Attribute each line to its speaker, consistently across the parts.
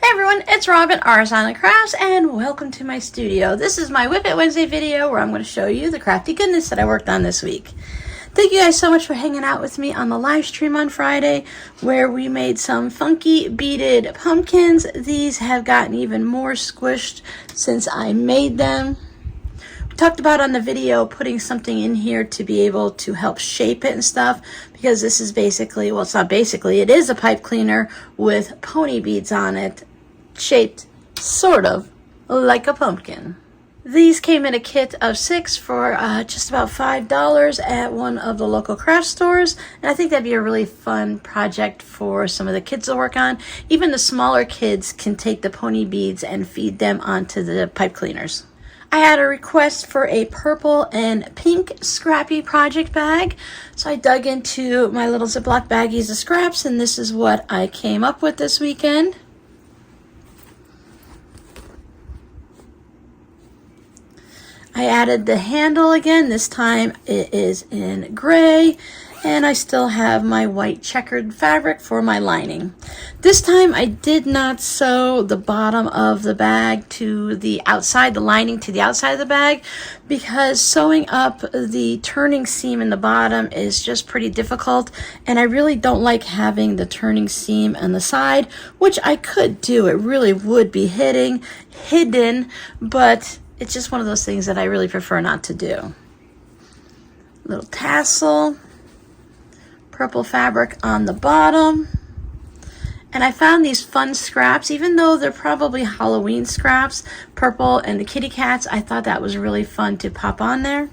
Speaker 1: Hey everyone, it's Robin, Arts on the Crafts, and welcome to my studio. This is my Whip It Wednesday video where I'm going to show you the crafty goodness that I worked on this week. Thank you guys so much for hanging out with me on the live stream on Friday where we made some funky beaded pumpkins. These have gotten even more squished since I made them. We talked about on the video putting something in here to be able to help shape it and stuff, because this is basically, well, it's not basically, it is a pipe cleaner with pony beads on it, shaped sort of like a pumpkin. These came in a kit of 6 for just about $5 at one of the local craft stores, and I think that'd be a really fun project for some of the kids to work on. Even the smaller kids can take the pony beads and feed them onto the pipe cleaners. I had a request for a purple and pink Scrappy Project bag, so I dug into my little Ziploc baggies of scraps, and this is what I came up with this weekend. I added the handle again. This time it is in gray, and I still have my white checkered fabric for my lining. This time I did not sew the bottom of the bag to the outside, the lining to the outside of the bag, because sewing up the turning seam in the bottom is just pretty difficult, and I really don't like having the turning seam on the side, which I could do. It really would be hidden, but it's just one of those things that I really prefer not to do. Little tassel, purple fabric on the bottom. And I found these fun scraps, even though they're probably Halloween scraps, purple and the kitty cats. I thought that was really fun to pop on there.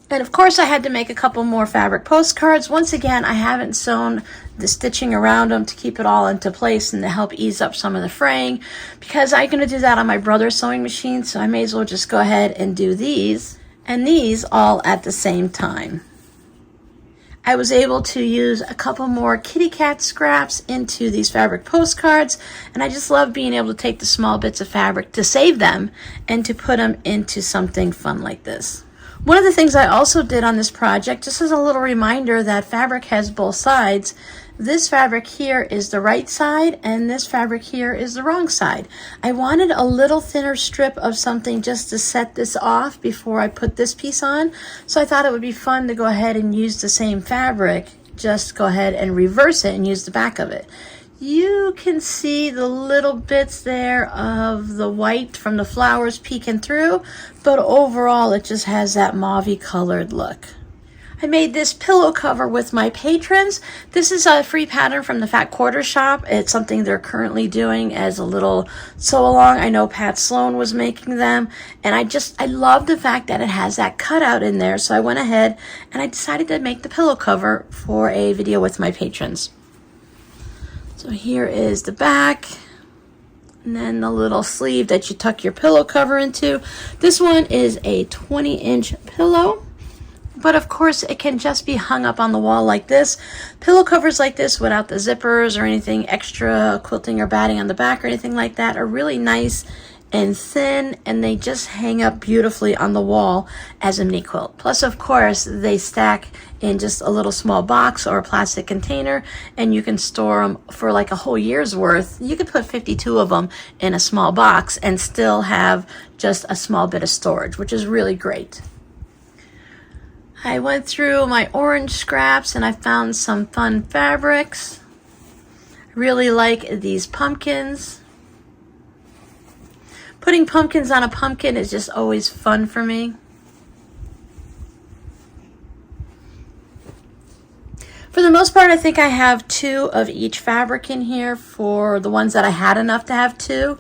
Speaker 1: And of course I had to make a couple more fabric postcards. Once again, I haven't sewn the stitching around them to keep it all into place and to help ease up some of the fraying, because I'm going to do that on my brother's sewing machine, so I may as well just go ahead and do these and these all at the same time. I was able to use a couple more kitty cat scraps into these fabric postcards, and I just love being able to take the small bits of fabric to save them and to put them into something fun like this. One of the things I also did on this project, just as a little reminder that fabric has both sides, this fabric here is the right side and this fabric here is the wrong side. I wanted a little thinner strip of something just to set this off before I put this piece on, so I thought it would be fun to go ahead and use the same fabric, just go ahead and reverse it and use the back of it. You can see the little bits there of the white from the flowers peeking through, but overall it just has that mauve-y colored look. I made this pillow cover with my patrons. This is a free pattern from the Fat Quarter Shop. It's something they're currently doing as a little sew along. I know Pat Sloan was making them, and I love the fact that it has that cutout in there, so I went ahead and I decided to make the pillow cover for a video with my patrons. So here is the back, and then the little sleeve that you tuck your pillow cover into. This one is a 20-inch pillow, but of course it can just be hung up on the wall like this. Pillow covers like this without the zippers or anything extra quilting or batting on the back or anything like that are really nice and thin, and they just hang up beautifully on the wall as a mini quilt. Plus, of course, they stack in just a little small box or a plastic container, and you can store them for like a whole year's worth. You could put 52 of them in a small box and still have just a small bit of storage, which is really great. I went through my orange scraps and I found some fun fabrics. I really like these pumpkins. Putting pumpkins on a pumpkin is just always fun for me. For the most part, I think I have 2 of each fabric in here for the ones that I had enough to have 2.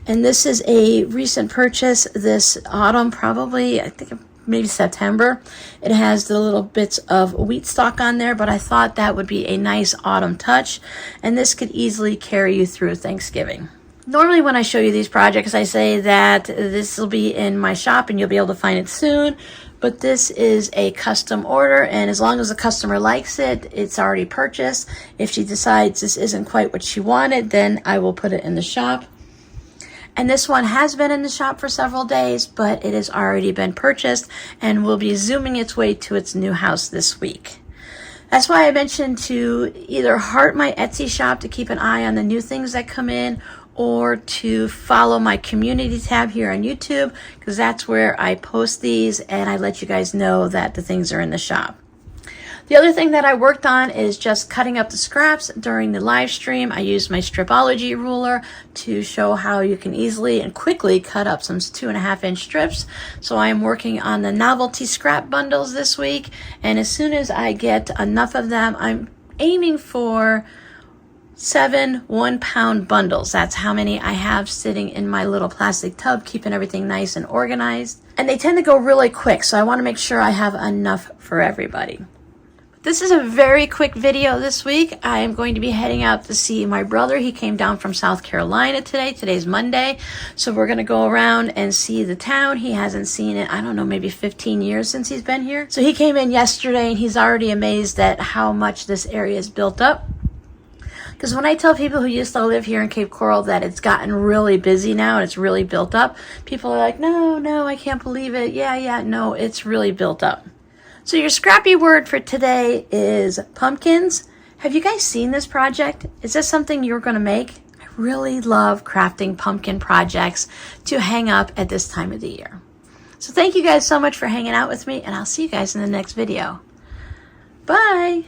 Speaker 1: And this is a recent purchase this autumn, probably, I think maybe September. It has the little bits of wheat stalk on there, but I thought that would be a nice autumn touch. And this could easily carry you through Thanksgiving. Normally when I show you these projects, I say that this will be in my shop and you'll be able to find it soon, but this is a custom order, and as long as the customer likes it, it's already purchased. If she decides this isn't quite what she wanted, then I will put it in the shop. And this one has been in the shop for several days, but it has already been purchased and will be zooming its way to its new house this week. That's why I mentioned to either heart my Etsy shop to keep an eye on the new things that come in, or to follow my community tab here on YouTube, because that's where I post these and I let you guys know that the things are in the shop. The other thing that I worked on is just cutting up the scraps during the live stream. I used my stripology ruler to show how you can easily and quickly cut up some 2.5-inch strips. So I am working on the novelty scrap bundles this week, and as soon as I get enough of them, I'm aiming for 7 1-pound bundles. That's how many I have sitting in my little plastic tub, keeping everything nice and organized. And they tend to go really quick, so I want to make sure I have enough for everybody. This is a very quick video this week. I am going to be heading out to see my brother. He came down from South Carolina today. Today's Monday. So we're going to go around and see the town. He hasn't seen it, I don't know, maybe 15 years since he's been here. So he came in yesterday and he's already amazed at how much this area is built up. Because when I tell people who used to live here in Cape Coral that it's gotten really busy now and it's really built up, people are like, no, I can't believe it. Yeah, no, it's really built up. So your scrappy word for today is pumpkins. Have you guys seen this project? Is this something you're going to make? I really love crafting pumpkin projects to hang up at this time of the year. So thank you guys so much for hanging out with me, and I'll see you guys in the next video. Bye!